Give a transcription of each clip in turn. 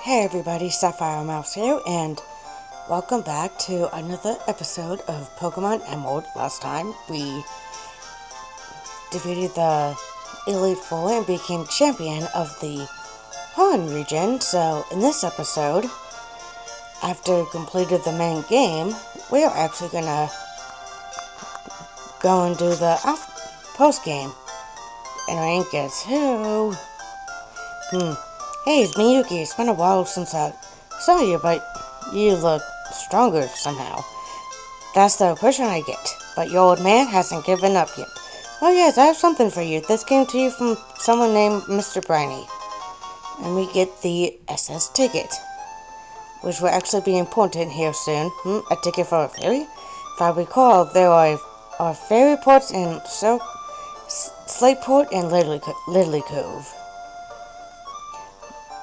Hey everybody, Sapphire Mouse here, and welcome back to another episode of Pokemon Emerald. Last time, we defeated the Elite Four and became champion of the Hoenn region. So, in this episode, after completed the main game, we are actually gonna go and do the post-game. And our rank is who? Hey, it's Miyuki. It's been a while since I saw you, but you look stronger somehow. That's the impression I get. But your old man hasn't given up yet. Oh yes, I have something for you. This came to you from someone named Mr. Briny. And we get the SS ticket, which will actually be important here soon. A ticket for a ferry? If I recall, there are ferry ports in Slateport and Lidley Cove.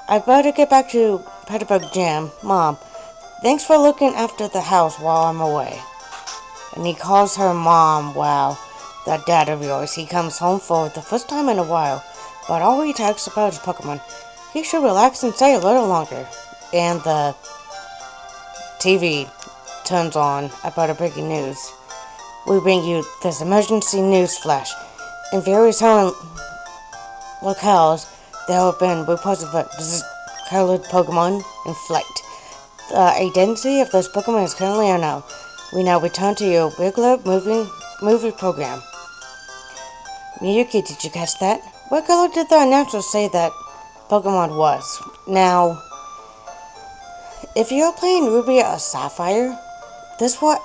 I better get back to Peterborough Gym. Mom, thanks for looking after the house while I'm away. And he calls her Mom. Wow, that dad of yours. He comes home for the first time in a while, but all he talks about is Pokemon. He should relax and stay a little longer. And the TV turns on about a breaking news. We bring you this emergency news flash. In various home locales, there have been reports of colored Pokemon in flight. The identity of those Pokemon is currently unknown. We now return to your regular movie program. Miyuki, did you catch that? What color did the announcer say that Pokemon was? Now, if you're playing Ruby or Sapphire, this will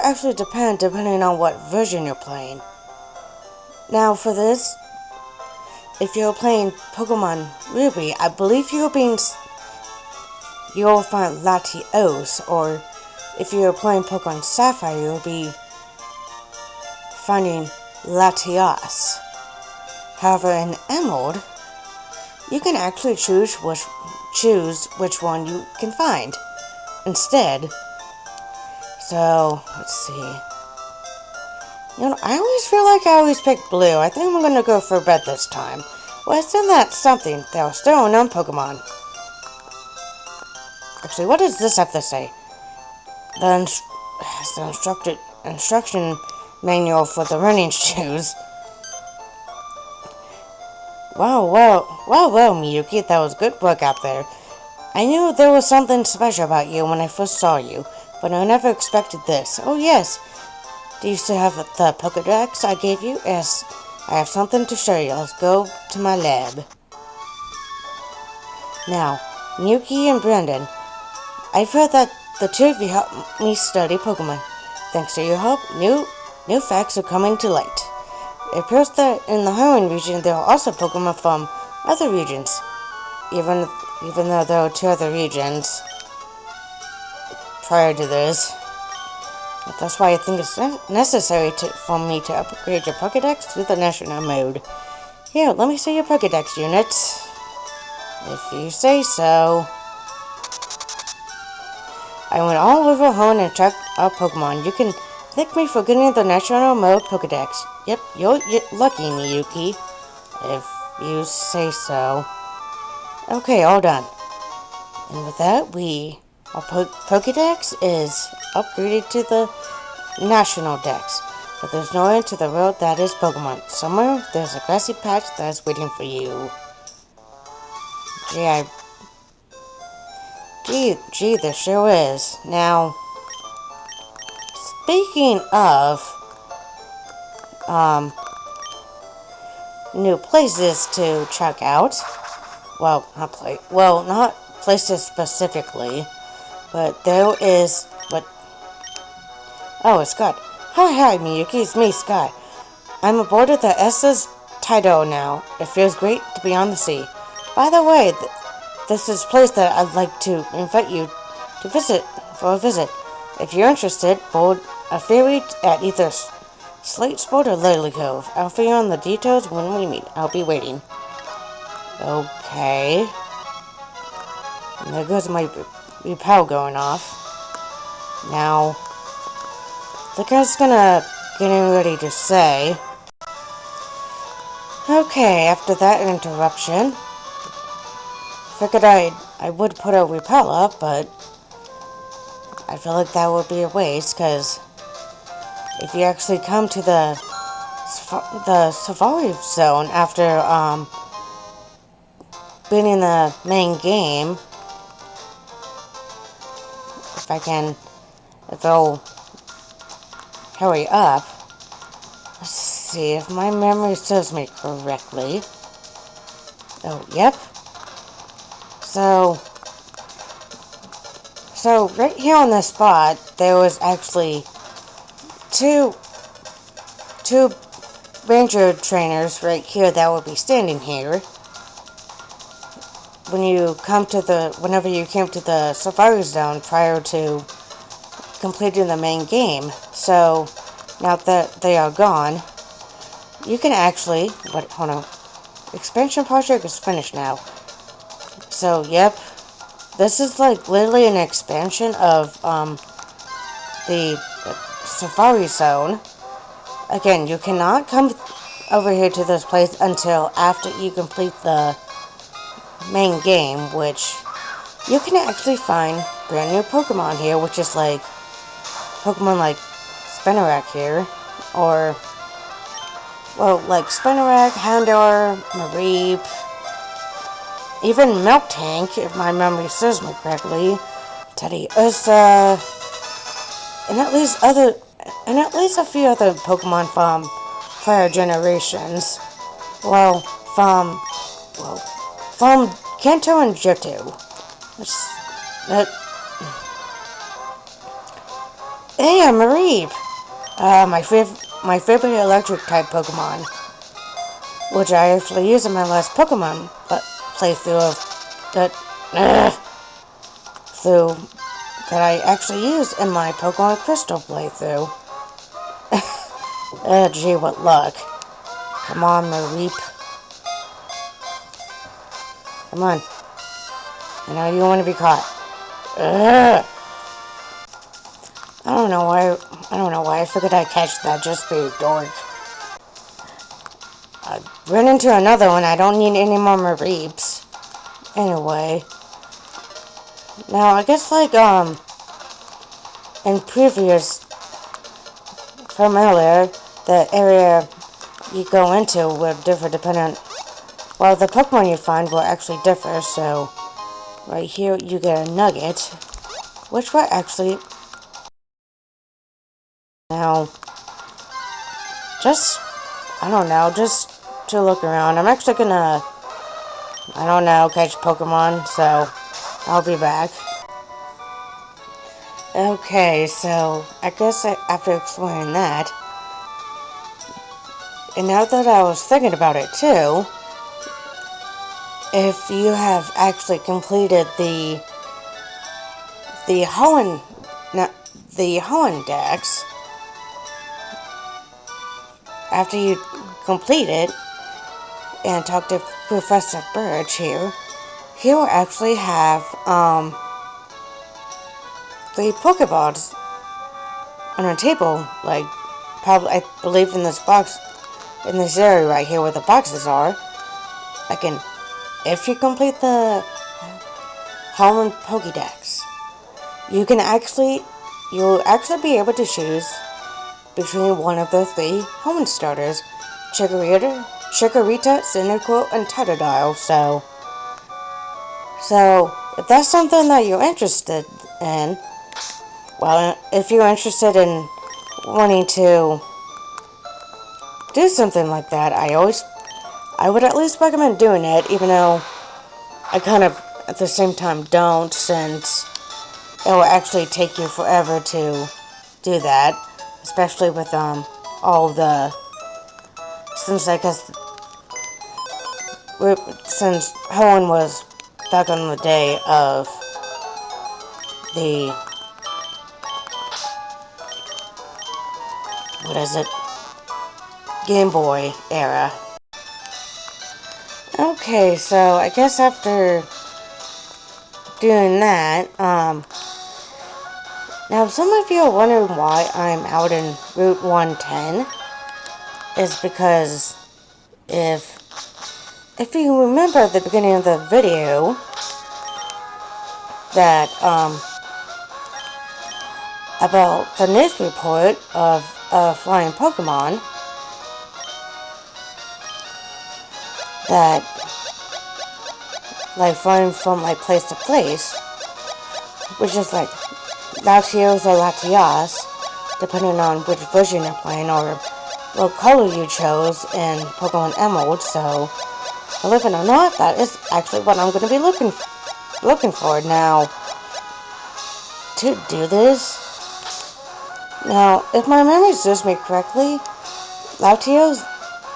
actually depending on what version you're playing. Now, for this, if you're playing Pokemon Ruby, I believe you'll find Latios, or if you're playing Pokemon Sapphire, you'll be finding Latias. However, in Emerald, you can actually choose which one you can find instead. So, let's see. I always feel like I always pick blue. I think I'm gonna go for red this time. Well, isn't that something? There are still unknown Pokemon. Actually, what does this have to say? The instruction manual for the running shoes. Wow, Miyuki, that was good work out there. I knew there was something special about you when I first saw you, but I never expected this. Oh yes. Do you still have the Pokedex I gave you? Yes, I have something to show you. Let's go to my lab. Now, Miyuki and Brandon, I've heard that the two of you helped me study Pokemon. Thanks to your help, new facts are coming to light. It appears that in the Hoenn region there are also Pokemon from other regions. Even though there were two other regions prior to this. But that's why I think it's necessary for me to upgrade your Pokedex to the National mode. Here, let me see your Pokedex units. If you say so. I went all over Hoenn and tracked our Pokemon. You can thank me for getting the National mode Pokedex. Yep, you're lucky, Miyuki. If you say so. Okay, all done. And with that, our Pokedex is upgraded to the National Dex. But there's no end to the road that is Pokemon. Somewhere, there's a grassy patch that is waiting for you. Gee, there sure is. Now, speaking of new places to check out, not places specifically, but there is, oh, it's Scott. Hi, Miyuki, it's me, Scott. I'm aboard of the SS Tidal now. It feels great to be on the sea. By the way, this is a place that I'd like to invite you to visit for a visit. If you're interested, board a ferry at either Slateport or Lidley Cove. I'll figure on the details when we meet. I'll be waiting. Okay. And there goes my repel going off. Now, the guy's getting ready to say. Okay, after that interruption, figured I would put a repel up, but I feel like that would be a waste, because if you actually come to the safari zone after beating the main game, if it'll hurry up. Let's see if my memory serves me correctly. Oh, yep. So right here on this spot, there was actually two ranger trainers right here that will be standing here whenever you came to the safari zone prior to completing the main game. So now that they are gone, you can actually, hold on, expansion project is finished now. So yep, this is like literally an expansion of the safari zone. Again, you cannot come over here to this place until after you complete the main game, which you can actually find brand new Pokemon here, which is like Pokemon like Spinarak here, or, well, like Spinarak, Houndour, Mareep, even Miltank, if my memory serves me correctly, Teddy Ursa, and at least a few other Pokemon from prior generations. Well, from Kanto and Johto. Hey, I'm Mareep! My favorite electric type Pokemon, which I actually used in my last Pokemon playthrough that I actually used in my Pokemon Crystal playthrough. Gee, what luck. Come on, Mareep. Come on. I know you want to be caught. Ugh. I don't know why I figured I'd catch that, just be a dork. I ran into another one. I don't need any more Mareeps. Anyway. Now, I guess like, in previous, from earlier, the area you go into will differ depending, well, the Pokemon you find will actually differ, so right here you get a nugget, which will actually, now, just to look around, I'm actually gonna, catch Pokemon, so I'll be back. Okay, so I guess after exploring that, and now that I was thinking about it too, if you have actually completed the Pokedex, after you complete it and talk to Professor Birch here, he will actually have the Pokeballs on a table, like probably I believe in this box, in this area right here where the boxes are. Again, if you complete the Holland Pokedex, you'll actually be able to choose between one of the three Holland starters: Chikorita, Cyndaquil, and Totodile. So if that's something that you're interested in, well, if you're interested in wanting to do something like that, I would at least recommend doing it, even though I kind of at the same time don't, since it will actually take you forever to do that, especially with all the, since since Helen was back on the day of the, Game Boy era. Okay, so I guess after doing that, now some of you are wondering why I'm out in Route 110, is because if you remember at the beginning of the video, that, about the news report of flying Pokemon that, like, flying from, like, place to place, which is, like, Latios or Latias, depending on which version you're playing or what color you chose in Pokemon Emerald. So, believe it or not, that is actually what I'm going to be looking for. Now, to do this, now, if my memory serves me correctly, Latios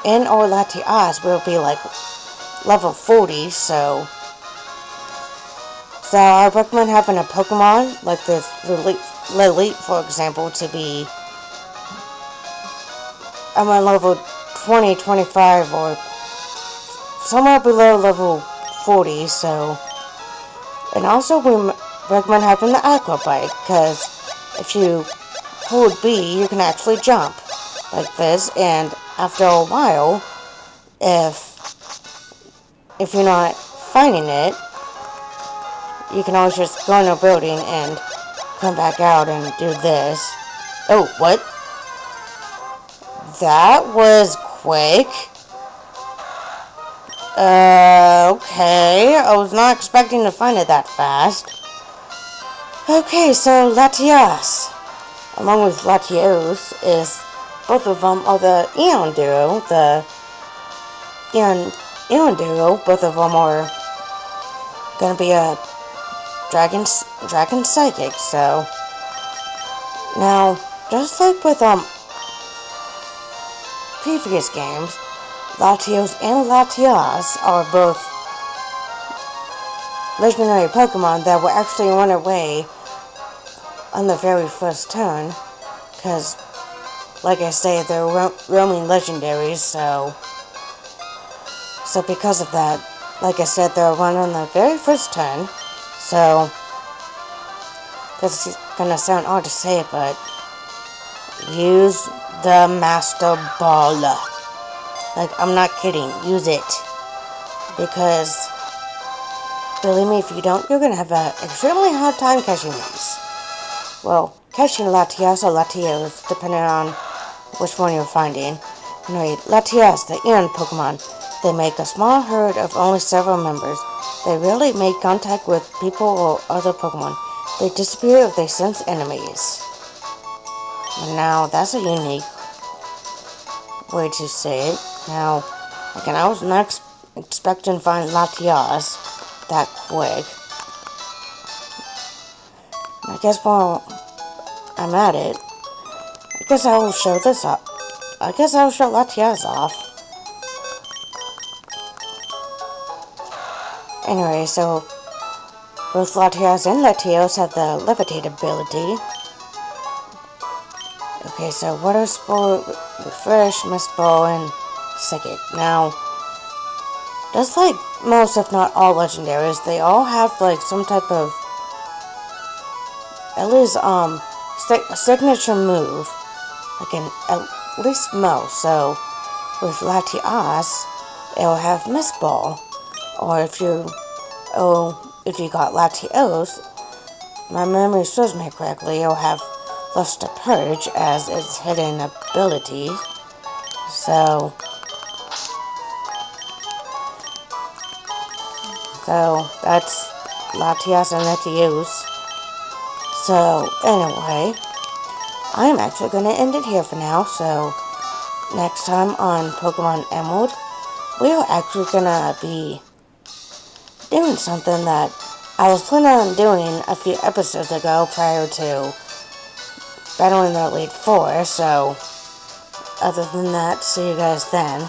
and or Latias will be like level 40, so I recommend having a Pokemon like this Lilith, for example, to be I'm on level 20, 25, or somewhere below level 40, so, and also we recommend having the Aqua Bike, because if you hold B, you can actually jump like this, and after a while, if you're not finding it, you can always just go in a building and come back out and do this. Oh, what? That was quick. Okay. I was not expecting to find it that fast. Okay, so Latias, along with Latios, is both of them are the Eon duo. The Eon duo, both of them are gonna be a Dragon Psychic. So now, just like with previous games, Latios and Latias are both legendary Pokemon that will actually run away on the very first turn, because, like I say, they're roaming legendaries, so because of that, like I said, they'll run on the very first turn. So that's gonna sound odd to say, but use the Master Ball. Like, I'm not kidding, use it. Because, believe me, if you don't, you're gonna have an extremely hard time catching these. Well, catching Latias or Latios, depending on which one you're finding. Anyway, Latias, the Eon Pokemon, they make a small herd of only several members. They rarely make contact with people or other Pokemon. They disappear if they sense enemies. Now, that's a unique way to say it. Now, again, I was not expecting to find Latias that quick. I guess while I'm at it, I guess I will show this up. I guess I will show Latias off. Anyway, so both Latias and Latios have the Levitate ability. Okay, so Water Spore, Refresh, Mist Ball, and Psychic. Now, just like most, if not all, legendaries, they all have like some type of, at least signature move, like at least most. So with Latias, it'll have Mist Ball, or if you got Latios, my memory serves me correctly, it'll have Luster Purge as its hidden ability. So that's Latias and Latios. So anyway, I'm actually going to end it here for now. So next time on Pokemon Emerald, we are actually going to be doing something that I was planning on doing a few episodes ago prior to battling the Elite Four. So other than that, see you guys then.